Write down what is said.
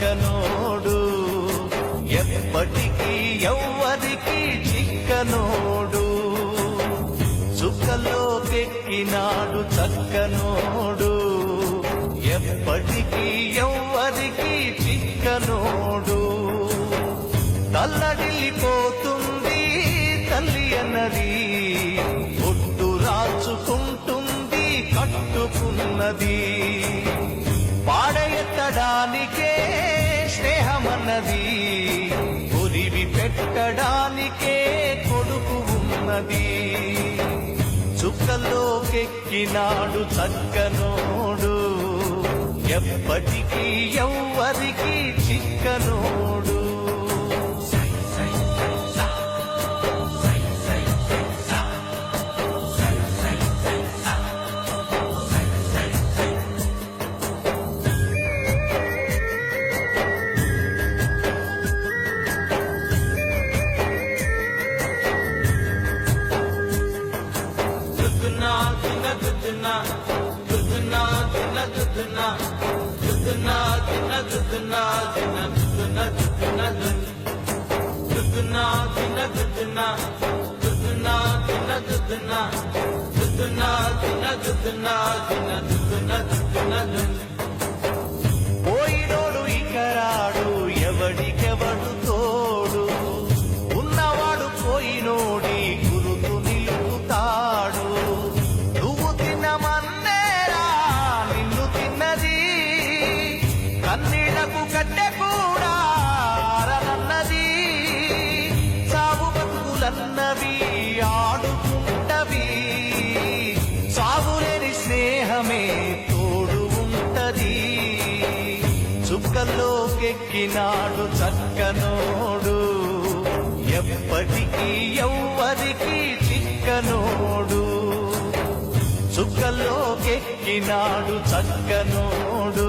చక్కనోడు ఎప్పటికీ ఎవ్వరికి చిక్కనోడు చుక్కలోకెక్కినాడు చక్కనోడు ఎప్పటికీ ఎవ్వరికి చిక్కనోడు తల్లడిల్లిపోతుంది తల్లి అన్నది ఒట్టు రాచుకుంటుంది కట్టుకున్నది పాడెత్తడానికే స్నేహమన్నది ఉరివి పెట్టడానికే కొడుకు ఉన్నది చుక్కలోకెక్కినాడు చక్కనోడు ఎప్పటికీ ఎవ్వరికి చిక్కనోడు పోయినోడు ఇకరాడు ఎవడికెవడు తోడు ఉన్నవాడు పోయినోడి గురుతు నిలుపుతాడు నువ్వు తిన్నమన్నేరా నిన్ను తిన్నది కన్నీళ్లకు కట్టె కూడా అరనన్నది సాగు బతుకులన్నవి ఆడుకుంటవి సాగులేని స్నేహమే తోడు ఉంటది చుక్కల్లోకెక్కినాడు చక్కనోడు ఎప్పటికీ ఎవ్వరికి చిక్కనోడు చుక్కల్లోకెక్కినాడు చక్కనోడు